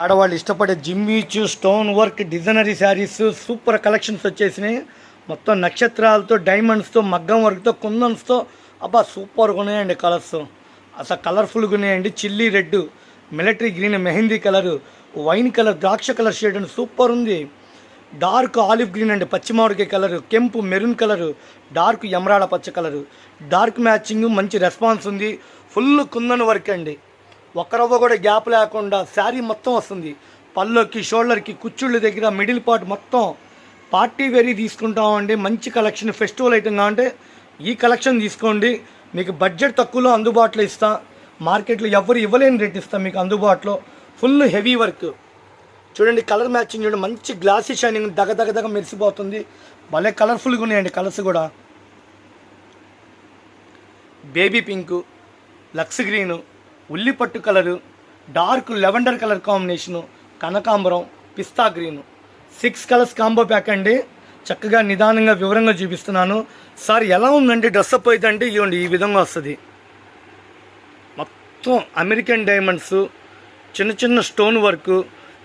ఆడవాళ్ళు ఇష్టపడే Jimmy Choo stone work designer saris super collections వచ్చేసినాయి. మొత్తం నక్షత్రాలతో డైమండ్స్తో మగ్గం వర్క్తో కుందన్స్తో అబ్బా సూపర్గా ఉన్నాయండి. కలర్స్ అసలు కలర్ఫుల్గా ఉన్నాయండి. Chilli red, military green, mehndi colour, wine colour, ద్రాక్ష కలర్ షేడ్ అండి సూపర్ ఉంది. డార్క్ ఆలివ్ గ్రీన్ అండి, పచ్చిమామిడికాయ కలరు, కెంపు మెరూన్ కలరు, డార్క్ ఎమరాడ పచ్చ కలరు, డార్క్ మ్యాచింగ్, మంచి రెస్పాన్స్ ఉంది. ఫుల్ కుందన్ వర్క్ అండి. ఒక్క రవ్వ కూడా గ్యాప్ లేకుండా శారీ మొత్తం వస్తుంది. పల్లోకి, షోల్డర్కి, కుచ్చుళ్ళ దగ్గర మిడిల్ పార్ట్ మొత్తం పార్టీ వేరీ తీసుకుంటామండి. మంచి కలెక్షన్, ఫెస్టివల్ ఐటమ్ అంటే ఈ కలెక్షన్ తీసుకోండి. మీకు బడ్జెట్ తక్కువలో అందుబాటులో ఇస్తా. మార్కెట్లో ఎవరు ఇవ్వలేని రేట్ ఇస్తాం మీకు అందుబాటులో. ఫుల్ హెవీ వర్క్ చూడండి. కలర్ మ్యాచింగ్ చూడండి, మంచి గ్లాసీ షైనింగ్, దగ మెరిసిపోతుంది. భలే కలర్ఫుల్గా ఉన్నాయండి కలర్స్ కూడా. బేబీ పింకు, లక్స్ గ్రీను, ఉల్లిపట్టు colour, dark lavender colour combination, కనకాంబరం, పిస్తా గ్రీను, 6 కలర్స్ కాంబో ప్యాక్ అండి. చక్కగా నిదానంగా వివరంగా చూపిస్తున్నాను. సార్ ఎలా ఉందండి డ్రెస్అప్ అయితే అంటే ఇవ్వండి ఈ విధంగా వస్తుంది. మొత్తం అమెరికన్ డైమండ్స్, చిన్న చిన్న స్టోన్ వర్క్,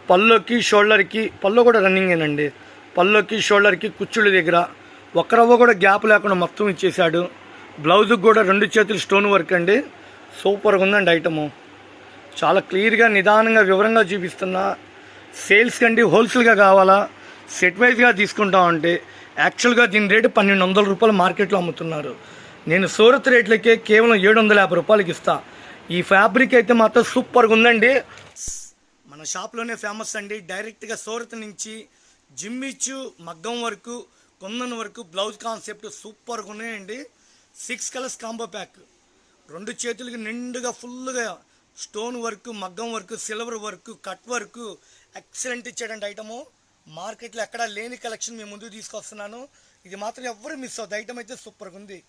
పల్లోకి షోల్డర్కి, పల్లో కూడా రన్నింగేనండి. పల్లోకి షోల్డర్కి కుచ్చుళ్ళ దగ్గర ఒక్క రవ్వ కూడా గ్యాప్ లేకుండా మొత్తం ఇచ్చేసాడు. బ్లౌజ్కి కూడా 2 చేతులు స్టోన్ వర్క్ అండి. సూపర్గా ఉందండి ఐటము. చాలా క్లియర్గా నిదానంగా వివరంగా చూపిస్తున్నా. సేల్స్ కండి హోల్సేల్గా కావాలా, సెట్ వైజ్గా తీసుకుంటామంటే యాక్చువల్గా దీని రేటు 1200 రూపాయలు మార్కెట్లో అమ్ముతున్నారు. నేను సూరత్ రేట్లకే కేవలం 750 రూపాయలకి ఇస్తా. ఈ ఫ్యాబ్రిక్ అయితే మాత్రం సూపర్గా ఉందండి. మన షాప్లోనే ఫేమస్ అండి. డైరెక్ట్గా సూరత్ నుంచి జిమ్మిచ్చు మగ్గం వరకు, కుందన్ వరకు, బ్లౌజ్ కాన్సెప్ట్ సూపర్గా ఉన్నాయండి. 6 కలర్స్ కాంబో ప్యాక్, 2 చేతులకి నిండుగా ఫుల్గా స్టోన్ వర్క్, మగ్గం work, silver work, cut work excellent ఇచ్చాడండి ఐటము. మార్కెట్లో ఎక్కడా లేని కలెక్షన్ మేము ముందుకు తీసుకొస్తున్నాను. ఇది మాత్రం ఎవరు మిస్ అవుతుంది. ఐటమ్ అయితే సూపర్గా ఉంది.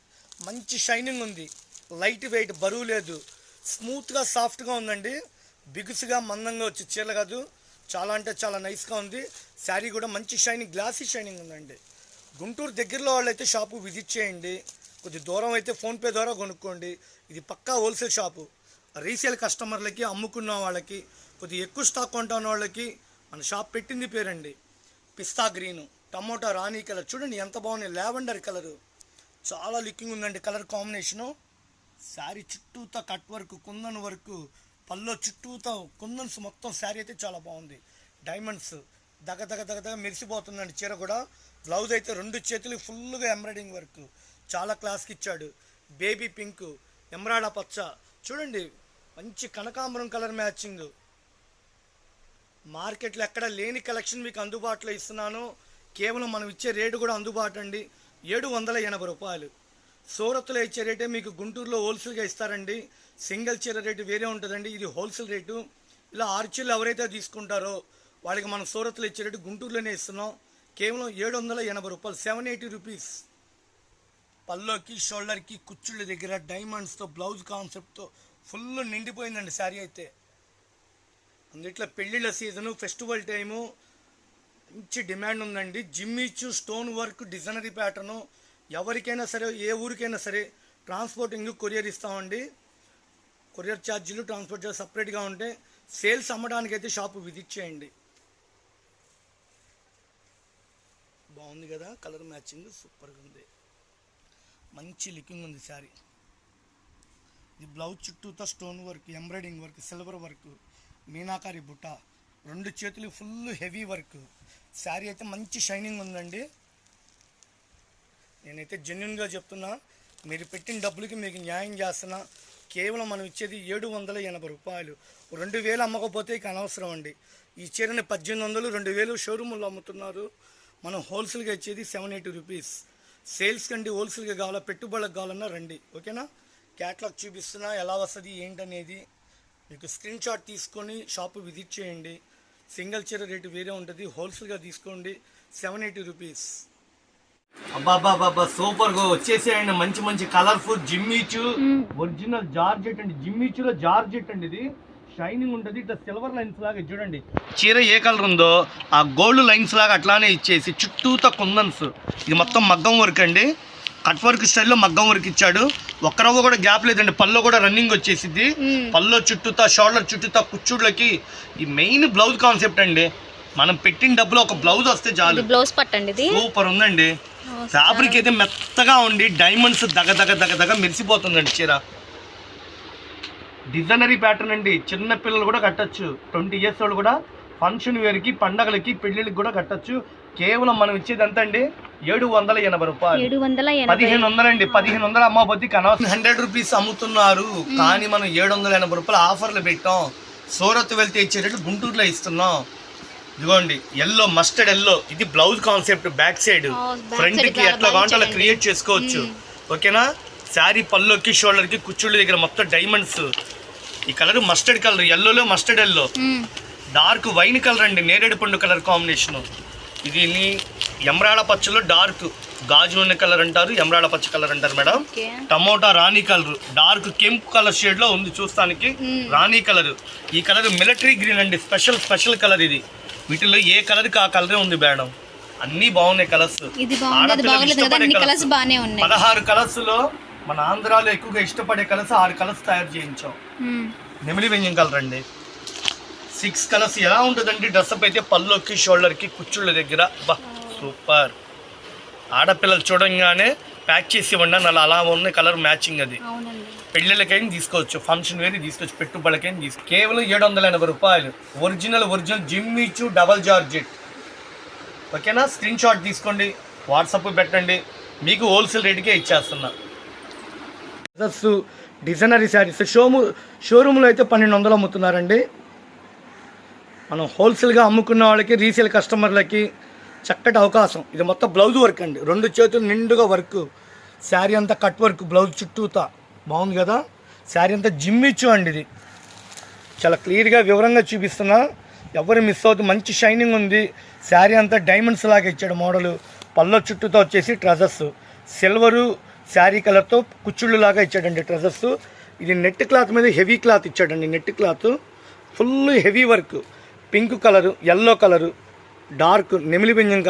మంచి షైనింగ్ ఉంది, లైట్ వెయిట్, బరువు లేదు, స్మూత్గా సాఫ్ట్గా ఉందండి. బిగుసుగా మందంగా వచ్చి చీరలు కాదు, చాలా అంటే చాలా నైస్గా ఉంది. శారీ కూడా మంచి షైనింగ్, గ్లాసీ షైనింగ్ ఉందండి. గుంటూరు దగ్గరలో వాళ్ళైతే షాపు విజిట్ చేయండి. కొద్ది దూరం అయితే ఫోన్పే ద్వారా కొనుక్కోండి. ఇది పక్కా హోల్సేల్ షాపు. రీసేల్ కస్టమర్లకి, అమ్ముకున్న వాళ్ళకి, కొద్దిగా ఎక్కువ స్టాక్ కొంటున్న వాళ్ళకి మన షాప్ పెట్టింది పేరండి. పిస్తా గ్రీను, టమోటా రాణి కలర్ చూడండి ఎంత బాగున్నాయి. లావెండర్ కలరు చాలా లుకింగ్ ఉందండి కలర్ కాంబినేషను. శారీ చుట్టూతో కట్ వర్క్, కుందన్ వర్క్, పల్లో చుట్టూతో కుందన్స్ మొత్తం శారీ అయితే చాలా బాగుంది. డైమండ్స్ దగ మెరిసిపోతుందండి చీర కూడా. బ్లౌజ్ అయితే 2 చేతులు ఫుల్గా ఎంబ్రాయిడింగ్ వర్క్, చాలా క్లాస్కి ఇచ్చాడు. బేబీ పింక్, ఎమరాడ పచ్చ చూడండి, మంచి కనకాంబరం కలర్ మ్యాచింగ్. మార్కెట్లో ఎక్కడ లేని కలెక్షన్ మీకు అందుబాటులో ఇస్తున్నాను. కేవలం మనం ఇచ్చే రేటు కూడా అందుబాటు అండి, 780 రూపాయలు. సూరత్లో ఇచ్చే రేటే మీకు గుంటూరులో హోల్సేల్గా ఇస్తారండి. సింగిల్ చీర రేటు వేరే ఉంటుందండి, ఇది హోల్సేల్ రేటు. ఇలా 6 చీరలు ఎవరైతే తీసుకుంటారో వాళ్ళకి మనం సూరత్లో ఇచ్చే రేటు గుంటూరులోనే ఇస్తున్నాం. కేవలం 780 రూపాయలు, 780 రూపీస్. పల్లోకి, షోల్డర్కి, కుచ్చుళ్ళ దగ్గర డైమండ్స్తో, బ్లౌజ్ కాన్సెప్ట్తో ఫుల్ నిండిపోయిందండి శారీ అయితే. అందుట్లో పెళ్ళిళ్ళ సీజను, ఫెస్టివల్ టైము, మంచి డిమాండ్ ఉందండి. జిమ్మిచ్చు స్టోన్ వర్క్ డిజైనరీ ప్యాటర్ను ఎవరికైనా సరే, ఏ ఊరికైనా సరే ట్రాన్స్పోర్టింగ్, కొరియర్ ఇస్తామండి. కొరియర్ ఛార్జీలు, ట్రాన్స్పోర్ట్ ఛార్జ్ సపరేట్గా ఉంటే సేల్స్ అమ్మడానికి అయితే షాపు విజిట్ చేయండి. బాగుంది కదా కలర్ మ్యాచింగ్, సూపర్గా ఉంది, మంచి లుకింగ్ ఉంది శారీ. ఇది బ్లౌజ్ చుట్టూతో stone work, embroidering work, silver work, meenakari బుట్ట, 2 చేతులు ఫుల్ హెవీ వర్క్. శారీ అయితే మంచి షైనింగ్ ఉందండి. నేనైతే జెన్యున్గా చెప్తున్నా, మీరు పెట్టిన డబ్బులకి మీకు న్యాయం చేస్తున్నా. కేవలం మనం ఇచ్చేది 780 రూపాయలు. 2000 అమ్మకపోతే ఇక అనవసరం అండి. ఈ చీరని 1800, 2000 షోరూముల్లో అమ్ముతున్నారు. మనం హోల్సేల్గా ఇచ్చేది 780 రూపీస్. సేల్స్ కండి హోల్సేల్గా కావాలా, పెట్టుబడులకు కావాలన్నా రండి, ఓకేనా. క్యాట్లాగ్ చూపిస్తున్నా ఎలా వస్తుంది ఏంటనేది. మీకు స్క్రీన్ షాట్ తీసుకొని షాపు విజిట్ చేయండి. సింగిల్ చీర రేటు వేరే ఉంటుంది, హోల్సేల్గా తీసుకోండి, 780 రూపీస్. అబ్బాబ్బాబ్బా సూపర్గా వచ్చేసేయండి. మంచి మంచి కలర్ఫుల్ జిమ్మిచ్చు, ఒరిజినల్ జార్జెట్ అండి. జిమ్మిచ్చులో జార్జెట్ అండి, ఇది షైనింగ్ ఉంటుంది. ఇట్లా సిల్వర్ లైన్స్ లాగా చూడండి, చీర ఏ కలర్ ఉందో ఆ గోల్డ్ లైన్స్ లాగా అట్లానే ఇచ్చేసి చుట్టూతో కుందన్స్. ఇది మొత్తం మగ్గం వర్క్ అండి, కట్ వర్క్ స్టైల్లో మగ్గం వర్క్ ఇచ్చాడు. ఒక్క రవ్వ కూడా గ్యాప్ లేదండి. పళ్ళు కూడా రన్నింగ్ వచ్చేసింది. పళ్ళు చుట్టూతా షోల్డర్ చుట్టూతా కుచ్చుళ్ళకి ఈ మెయిన్ బ్లౌజ్ కాన్సెప్ట్ అండి. మనం పెట్టిన డబ్బులో ఒక బ్లౌజ్ వస్తే చాలు. బ్లౌజ్ పట్టండి, సూపర్ ఉందండి. ఫ్యాబ్రిక్ అయితే మెత్తగా ఉండి డైమండ్స్ దగ మెరిసిపోతుందండి చీర. డిజైనరీ ప్యాటర్న్ అండి. చిన్న పిల్లలు కూడా కట్టచ్చు. 20 years వాళ్ళు కూడా ఫంక్షన్ వేర్కి, పండగలకి, పెళ్లిళ్ళకి కూడా కట్టచ్చు. కేవలం మనం ఇచ్చేది ఎంత అండి? 780 రూపాయలు. 1500 అండి. 1500 అమ్మబోద్ది కనవసం. 100 రూపీస్ అమ్ముతున్నారు కానీ మనం 780 రూపాయలు ఆఫర్లు పెట్టాం. సూరత్ వెళ్తే ఇచ్చేటట్టు గుంటూరులో ఇస్తున్నాం. ఇదిగోండి ఎల్లో, మస్టర్డ్ ఎల్లో. ఇది blouse concept. Back side front కి ఎట్లా కావాలంటే అలా క్రియేట్ చేసుకోవచ్చు. ఓకేనా? శారీ పల్లోకి షోల్డర్ కి కుచ్చుళ్ళ దగ్గర మొత్తం డైమండ్స్. ఈ కలర్ మస్టర్డ్ కలర్, ఎల్లోలో mustard yellow. Dark wine colour అండి, నేరేడు పండు కలర్ కాంబినేషన్. ఇది ఎమరాడ పచ్చలో డార్క్ గాజు నూనె కలర్ అంటారు, ఎమరాడ పచ్చ కలర్ అంటారు మేడం. టమోటా రాణి కలర్, డార్క్ కెంపు కలర్ షేడ్ లో ఉంది చూస్తానికి. రాణి కలర్. ఈ కలర్ మిలిటరీ గ్రీన్ అండి. స్పెషల్ కలర్ ఇది. వీటిలో ఏ కలర్ కి ఆ కలరే ఉంది మేడం. అన్ని బాగున్నాయి కలర్స్. 16 కలర్స్ లో మన ఆంధ్రాలో ఎక్కువగా ఇష్టపడే కలర్స్ 6 కలర్స్ తయారు చేయించాం. నెమిలి వెంజం కలర్ అండి. 6 కలర్స్. ఎలా ఉంటుందండి డ్రెస్అప్ అయితే? పల్లోకి షోల్డర్కి కుచ్చుళ్ళ దగ్గర బా సూపర్. ఆడపిల్లలు చూడంగానే ప్యాక్ చేసి ఇవ్వండి అలా ఉన్న కలర్ మ్యాచింగ్. అది పెళ్ళిళ్ళకైనా తీసుకోవచ్చు, ఫంక్షన్ వేరే తీసుకోవచ్చు, పెట్టుబడికైనా తీసుకోవచ్చు. కేవలం 780 రూపాయలు. Original జిమ్మిచు double georgette. ఓకేనా? స్క్రీన్ షాట్ తీసుకోండి, వాట్సాప్ పెట్టండి, మీకు హోల్సేల్ రేటుకే ఇచ్చేస్తున్నా. డిజైనరీ శారీస్ షోరూమ్లో అయితే 1200 అమ్ముతున్నారండి. మనం హోల్సేల్గా అమ్ముకున్న వాళ్ళకి, రీసేల్ కస్టమర్లకి చక్కటి అవకాశం. ఇది మొత్తం బ్లౌజ్ వర్క్ అండి. 2 చేతులు నిండుగా వర్క్. శారీ అంతా కట్ వర్క్, బ్లౌజ్ చుట్టూతా బాగుంది కదా. శారీ అంతా జిమ్మిచ్చు అండి. ఇది చాలా క్లియర్గా వివరంగా చూపిస్తున్నా, ఎవరు మిస్ అవుతుంది. మంచి షైనింగ్ ఉంది. శారీ అంతా డైమండ్స్ లాగా ఇచ్చాడు మోడలు. పల్లో చుట్టూతో వచ్చేసి ట్రజర్స్, సిల్వరు శారీ కలర్తో కుచ్చుళ్ళు లాగా ఇచ్చాడండి ట్రజర్స్. ఇది నెట్ క్లాత్ మీద హెవీ క్లాత్ ఇచ్చాడండి. Net cloth full heavy work. Pink colour, yellow colour, dark నెమిలి పింజం కలర్.